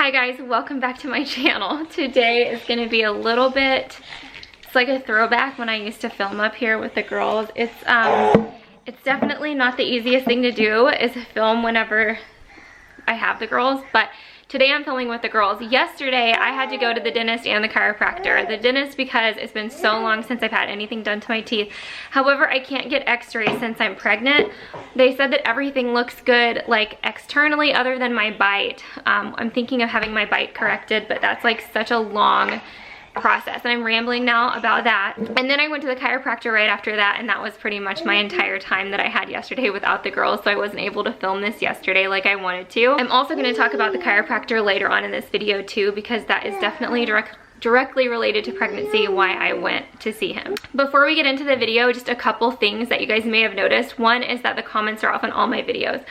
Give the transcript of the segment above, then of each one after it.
Hi guys, welcome back to my channel. Today is going to be a little bit, it's like a throwback when I used to film up here with the girls. It's definitely not the easiest thing to do is film whenever I have the girls, but today I'm filming with the girls. Yesterday I had to go to the dentist and the chiropractor. The dentist because it's been so long since I've had anything done to my teeth. However, I can't get x-rays since I'm pregnant. They said that everything looks good like externally other than my bite. I'm thinking of having my bite corrected, but that's like such a long process, and I'm rambling now about that. And then I went to the chiropractor right after that, and that was pretty much my entire time that I had yesterday without the girls, so I wasn't able to film this yesterday like I wanted to. I'm also going to talk about the chiropractor later on in this video too, because that is definitely directly related to pregnancy, why I went to see him. Before we get into the video, just a couple things that you guys may have noticed. One is that the comments are off on all my videos.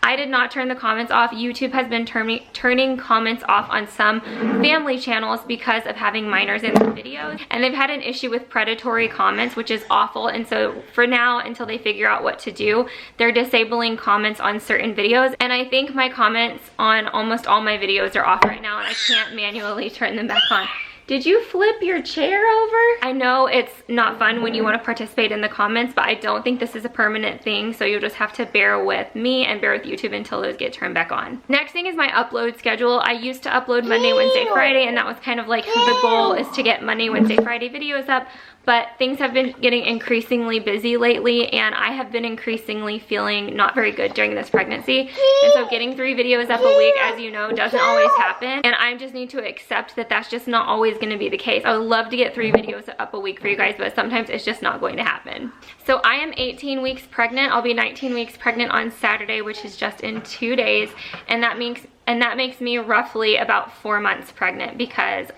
I did not turn the comments off. YouTube has been turning comments off on some family channels because of having minors in their videos. And they've had an issue with predatory comments, which is awful. And so for now, until they figure out what to do, they're disabling comments on certain videos. And I think my comments on almost all my videos are off right now, and I can't manually turn them back on. Did you flip your chair over? I know it's not fun when you want to participate in the comments, but I don't think this is a permanent thing, so you'll just have to bear with me and bear with YouTube until those get turned back on. Next thing is my upload schedule. I used to upload Monday, Wednesday, Friday, and that was kind of like the goal is to get Monday, Wednesday, Friday videos up. But things have been getting increasingly busy lately, and I have been increasingly feeling not very good during this pregnancy. And so getting 3 videos up a week, as you know, doesn't always happen. And I just need to accept that that's just not always going to be the case. I would love to get 3 videos up a week for you guys, but sometimes it's just not going to happen. So I am 18 weeks pregnant. I'll be 19 weeks pregnant on Saturday, which is just in 2 days. And that makes me roughly about 4 months pregnant, because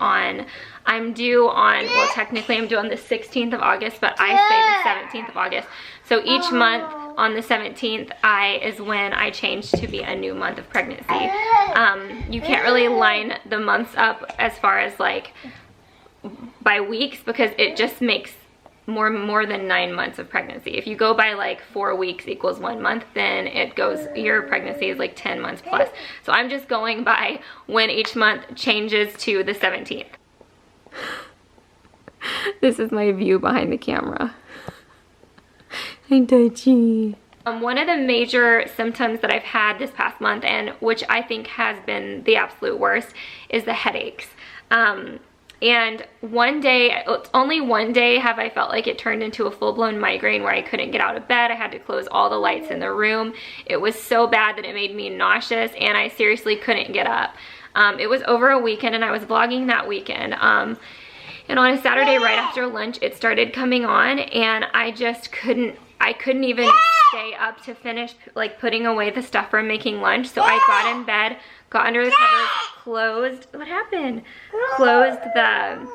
I'm due on, well, technically I'm due on the 16th of August, but I say the 17th of August. So each month on the 17th is when I change to be a new month of pregnancy. You can't really line the months up as far as like by weeks, because it just makes more than 9 months of pregnancy. If you go by like 4 weeks equals 1 month, then it goes, your pregnancy is like 10 months plus. So I'm just going by when each month changes to the 17th. This is my view behind the camera. I'm touchy. One of the major symptoms that I've had this past month, and which I think has been the absolute worst, is the headaches. And one day, only one day have I felt like it turned into a full-blown migraine where I couldn't get out of bed. I had to close all the lights in the room. It was so bad that it made me nauseous, and I seriously couldn't get up. It was over a weekend, and I was vlogging that weekend. And on a Saturday right after lunch, it started coming on, and I couldn't even stay up to finish like putting away the stuff from making lunch. So I got in bed, got under the covers, closed, what happened? Closed the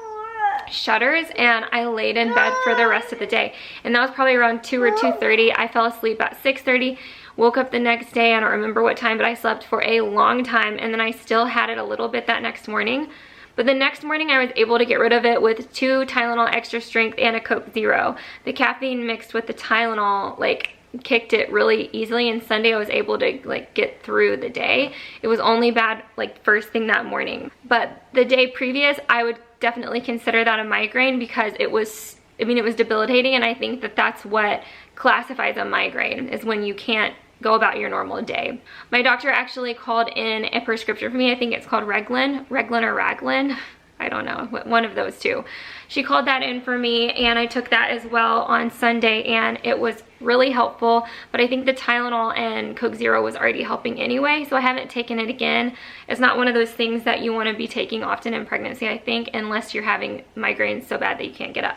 shutters, and I laid in bed for the rest of the day. And that was probably around 2 or 2:30. I fell asleep at 6:30. Woke up the next day, I don't remember what time, but I slept for a long time, and then I still had it a little bit that next morning. But the next morning I was able to get rid of it with 2 Tylenol extra strength and a Coke Zero. The caffeine mixed with the Tylenol like kicked it really easily, and Sunday I was able to like get through the day. It was only bad like first thing that morning. But the day previous, I would definitely consider that a migraine, because it was debilitating, and I think that that's what classifies a migraine, is when you can't go about your normal day. My doctor actually called in a prescription for me. I think it's called Reglan or Raglan. I don't know, one of those two. She called that in for me, and I took that as well on Sunday, and it was really helpful. But I think the Tylenol and Coke Zero was already helping anyway, so I haven't taken it again. It's not one of those things that you want to be taking often in pregnancy, I think, unless you're having migraines so bad that you can't get up.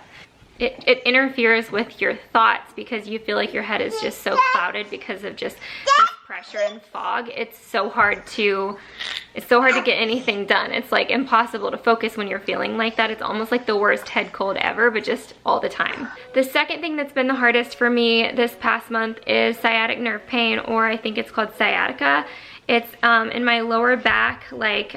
It interferes with your thoughts, because you feel like your head is just so clouded because of just this pressure and fog. It's so hard to get anything done. It's like impossible to focus when you're feeling like that. It's almost like the worst head cold ever, but just all the time. The second thing that's been the hardest for me this past month is sciatic nerve pain, or I think it's called sciatica. It's in my lower back, like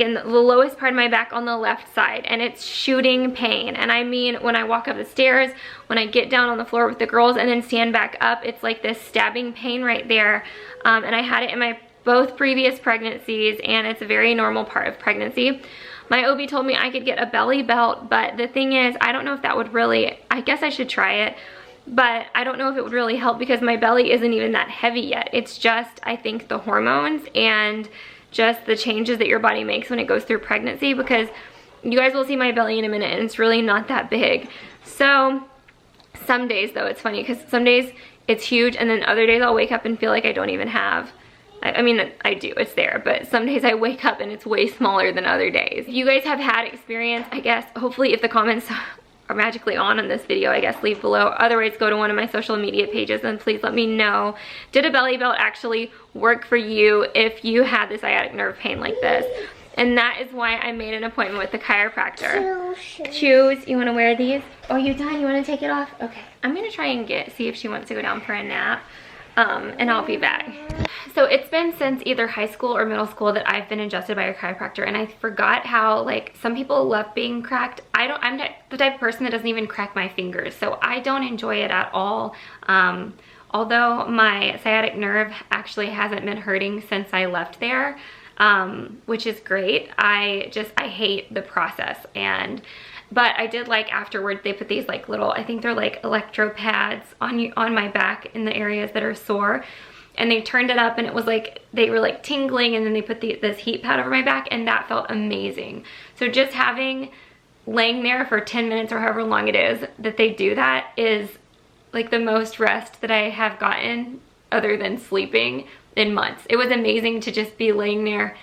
in the lowest part of my back on the left side, and it's shooting pain. And I mean, when I walk up the stairs, when I get down on the floor with the girls and then stand back up, it's like this stabbing pain right there. And I had it in my both previous pregnancies, and it's a very normal part of pregnancy. My OB told me I could get a belly belt, but the thing is, I don't know if that would really, I guess I should try it, but I don't know if it would really help because my belly isn't even that heavy yet. It's just, I think, the hormones and just the changes that your body makes when it goes through pregnancy, because you guys will see my belly in a minute and it's really not that big. So some days though, it's funny because some days it's huge and then other days I'll wake up and feel like I don't even have, I mean, I do, it's there, but some days I wake up and it's way smaller than other days. If you guys have had experience, I guess, hopefully if the comments are magically on this video, I guess leave below. Otherwise, go to one of my social media pages and please let me know. Did a belly belt actually work for you if you had the sciatic nerve pain like this? And that is why I made an appointment with the chiropractor. Shoes. You want to wear these? Oh, you done? You want to take it off? Okay. I'm going to try and see if she wants to go down for a nap. And I'll be back. So it's been since either high school or middle school that I've been adjusted by a chiropractor, and I forgot how, like, some people love being cracked. I'm the type of person that doesn't even crack my fingers, so I don't enjoy it at all. Although my sciatic nerve actually hasn't been hurting since I left there, which is great. I hate the process, but I did like afterwards they put these like little, I think they're like electro pads on my back in the areas that are sore, and they turned it up and it was like they were like tingling, and then they put this heat pad over my back and that felt amazing. So just laying there for 10 minutes or however long it is that they do that is like the most rest that I have gotten other than sleeping in months. It was amazing to just be laying there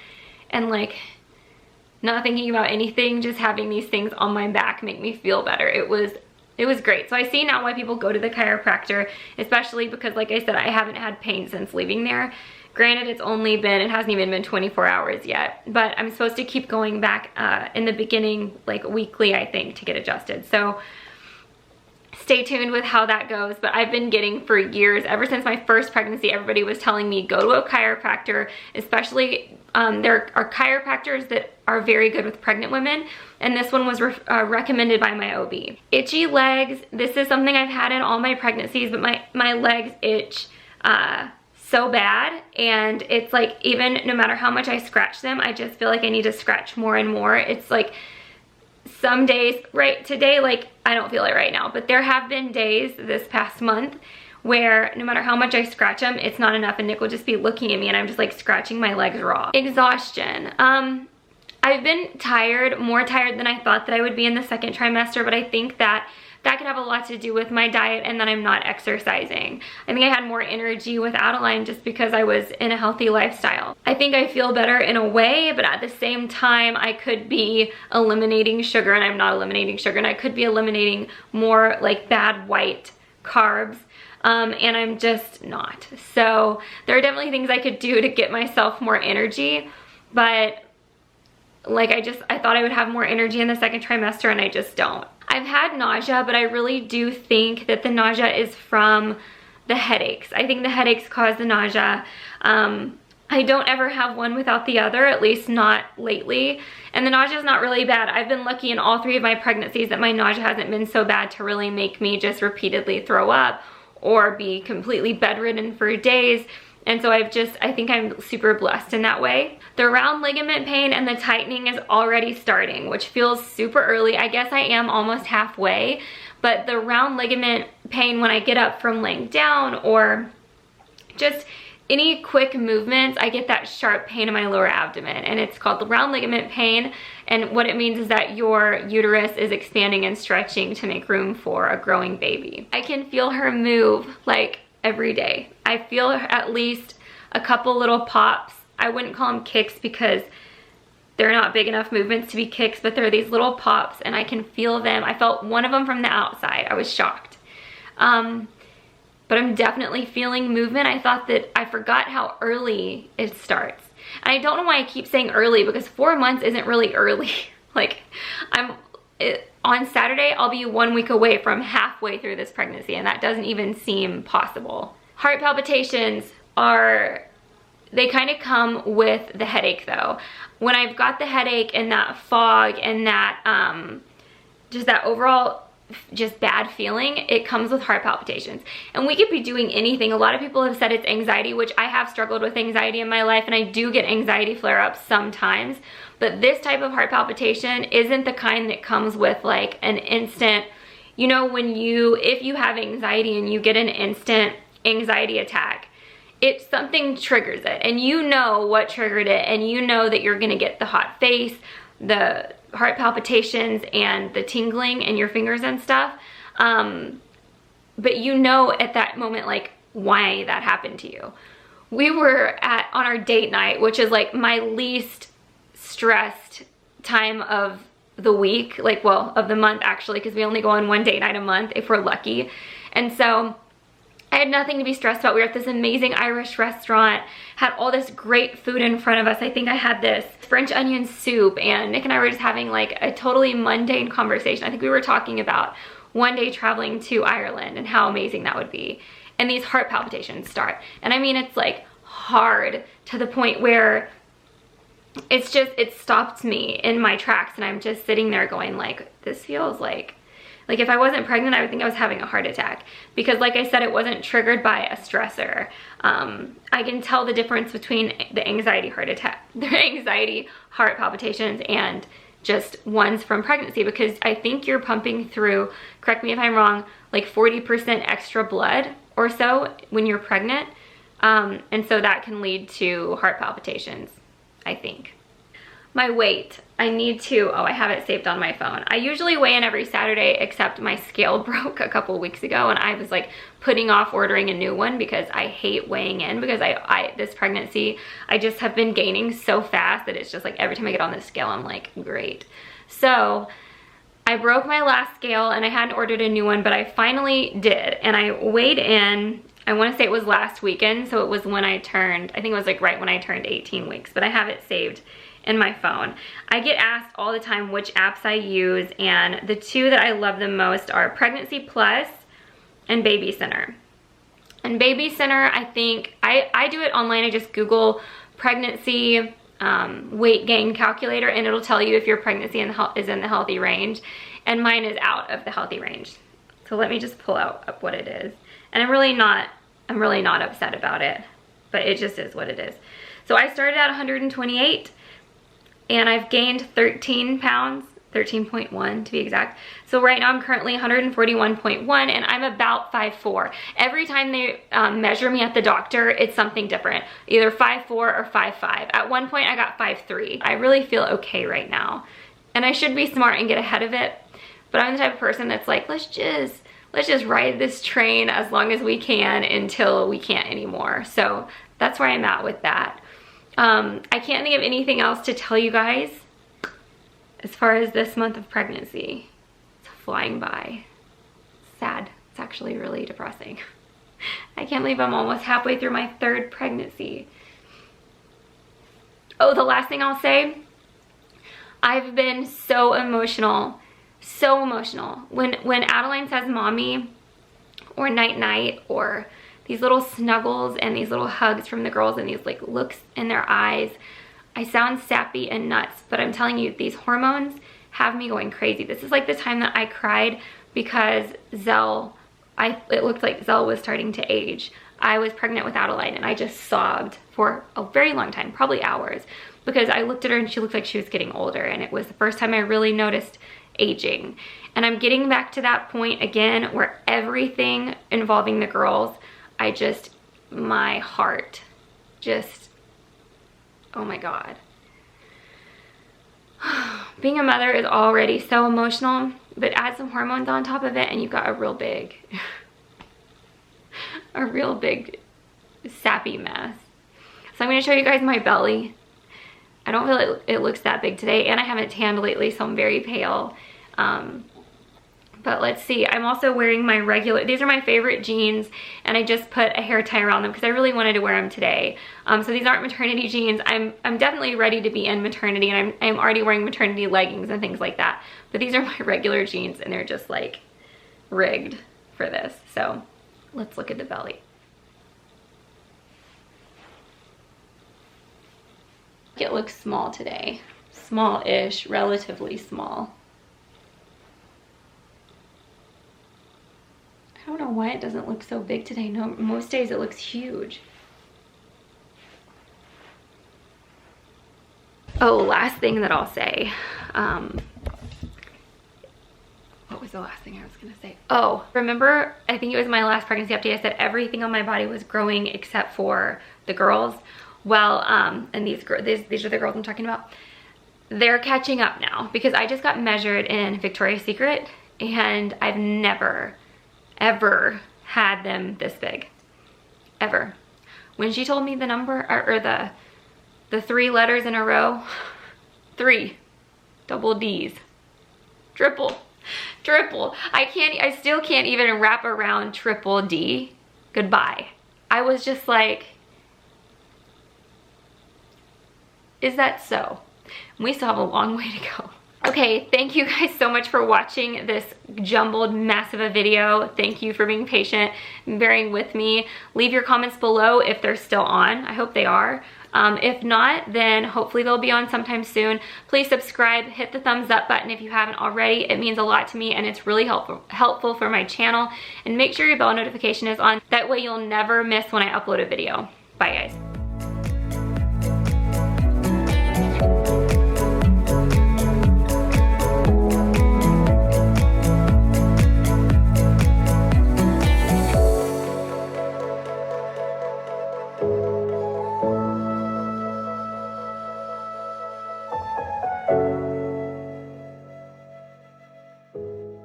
and like not thinking about anything, just having these things on my back make me feel better. It was great. So I see now why people go to the chiropractor, especially because, like I said, I haven't had pain since leaving there. Granted, it hasn't even been 24 hours yet, but I'm supposed to keep going back in the beginning, like weekly, I think, to get adjusted. So stay tuned with how that goes. But I've been getting for years, ever since my first pregnancy, everybody was telling me go to a chiropractor, especially there are chiropractors that are very good with pregnant women, and this one was recommended by my OB. Itchy legs. This is something I've had in all my pregnancies, but my legs itch so bad, and it's like even no matter how much I scratch them, I just feel like I need to scratch more and more. It's like some days, right today, like I don't feel it right now, but there have been days this past month where no matter how much I scratch them, it's not enough, and Nick will just be looking at me and I'm just like scratching my legs raw. Exhaustion. I've been tired, more tired than I thought that I would be in the second trimester, but I think that could have a lot to do with my diet and that I'm not exercising. I think I had more energy with Adeline just because I was in a healthy lifestyle. I think I feel better in a way, but at the same time, I could be eliminating sugar, and I'm not eliminating sugar, and I could be eliminating more like bad white carbs. And I'm just not. So there are definitely things I could do to get myself more energy, but like I thought I would have more energy in the second trimester, and I just don't. I've had nausea, but I really do think that the nausea is from the headaches. I think the headaches cause the nausea. I don't ever have one without the other, at least not lately. And the nausea is not really bad. I've been lucky in all 3 of my pregnancies that my nausea hasn't been so bad to really make me just repeatedly throw up or be completely bedridden for days. And so I think I'm super blessed in that way. The round ligament pain and the tightening is already starting, which feels super early. I guess I am almost halfway, but the round ligament pain when I get up from laying down or just any quick movements, I get that sharp pain in my lower abdomen, and it's called the round ligament pain. And what it means is that your uterus is expanding and stretching to make room for a growing baby. I can feel her move like every day. I feel at least a couple little pops. I wouldn't call them kicks because they're not big enough movements to be kicks, but they're these little pops and I can feel them. I felt one of them from the outside. I was shocked. But I'm definitely feeling movement. I forgot how early it starts. And I don't know why I keep saying early, because 4 months isn't really early. Like on Saturday, I'll be 1 week away from halfway through this pregnancy, and that doesn't even seem possible. Heart palpitations they kind of come with the headache though. When I've got the headache and that fog and that, just that overall just bad feeling, it comes with heart palpitations. And we could be doing anything. A lot of people have said it's anxiety, which I have struggled with anxiety in my life, and I do get anxiety flare-ups sometimes. But this type of heart palpitation isn't the kind that comes with like an instant, you know, if you have anxiety and you get an instant anxiety attack, something triggers it, and you know what triggered it, and you know that you're gonna get the hot face, the heart palpitations, and the tingling in your fingers and stuff. But you know at that moment, like, why that happened to you. We were on our date night, which is like my least stressed time of the week, like, well, of the month actually, because we only go on one date night a month if we're lucky. And so I had nothing to be stressed about. We were at this amazing Irish restaurant, had all this great food in front of us. I think I had this French onion soup, and Nick and I were just having like a totally mundane conversation. I think we were talking about one day traveling to Ireland and how amazing that would be. And these heart palpitations start. And I mean, it's like hard to the point where it stopped me in my tracks, and I'm just sitting there going like, this feels like if I wasn't pregnant, I would think I was having a heart attack, because like I said, it wasn't triggered by a stressor. I can tell the difference between the anxiety heart palpitations and just ones from pregnancy, because I think you're pumping through, correct me if I'm wrong, like 40% extra blood or so when you're pregnant. And so that can lead to heart palpitations, I think. My weight, I have it saved on my phone. I usually weigh in every Saturday, except my scale broke a couple weeks ago, and I was like putting off ordering a new one because I hate weighing in, because this pregnancy, I just have been gaining so fast that it's just like every time I get on the scale, I'm like, great. So I broke my last scale and I hadn't ordered a new one, but I finally did. And I weighed in, I want to say it was last weekend, so it was when I think it was like right when I turned 18 weeks, but I have it saved in my phone. I get asked all the time which apps I use, and the two that I love the most are Pregnancy Plus and Baby Center. And Baby Center, I think, I do it online. I just Google pregnancy weight gain calculator, and it'll tell you if your pregnancy is in the healthy range, and mine is out of the healthy range. So let me just pull up what it is. And I'm really not upset about it, but it just is what it is. So I started at 128, and I've gained 13 pounds, 13.1 to be exact. So right now I'm currently 141.1, and I'm about 5'4". Every time they measure me at the doctor, it's something different, either 5'4" or 5'5". At one point I got 5'3". I really feel okay right now, and I should be smart and get ahead of it, but I'm the type of person that's like, let's just ride this train as long as we can until we can't anymore. So that's where I'm at with that. I can't think of anything else to tell you guys as far as this month of pregnancy. It's flying by. Sad. It's actually really depressing. I can't believe I'm almost halfway through my third pregnancy. Oh, the last thing I'll say, I've been so emotional. So emotional. When Adeline says mommy, or night night, or these little snuggles and these little hugs from the girls and these like looks in their eyes, I sound sappy and nuts, but I'm telling you, these hormones have me going crazy. This is like the time that I cried because it looked like Zell was starting to age. I was pregnant with Adeline, and I just sobbed for a very long time, probably hours, because I looked at her and she looked like she was getting older, and it was the first time I really noticed aging. And I'm getting back to that point again where everything involving the girls, my heart just, oh my God. Being a mother is already so emotional, but add some hormones on top of it and you've got a real big sappy mess. So I'm going to show you guys my belly. I don't feel like it looks that big today, and I haven't tanned lately, so I'm very pale. But let's see, I'm also wearing my these are my favorite jeans, and I just put a hair tie around them because I really wanted to wear them today. So these aren't maternity jeans. I'm definitely ready to be in maternity, and I'm already wearing maternity leggings and things like that. But these are my regular jeans, and they're just like rigged for this. So let's look at the belly. It looks small today. Small-ish, relatively small. why it doesn't look so big today. No, most days it looks huge. Oh, last thing that I'll say. What was the last thing I was gonna say? Oh, remember, I think it was my last pregnancy update, I said everything on my body was growing except for the girls. Well, and these are the girls I'm talking about. They're catching up now because I just got measured in Victoria's Secret and I've never, ever had them this big, ever. When she told me the number, or the 3 letters in a row, 3, double D's, triple. I still can't even wrap around triple D. Goodbye. I was just like, is that so? We still have a long way to go. Okay, thank you guys so much for watching this jumbled mess of a video. Thank you for being patient and bearing with me. Leave your comments below if they're still on. I hope they are. If not, then hopefully they'll be on sometime soon. Please subscribe, hit the thumbs up button if you haven't already. It means a lot to me and it's really helpful for my channel. And make sure your bell notification is on. That way you'll never miss when I upload a video. Bye guys.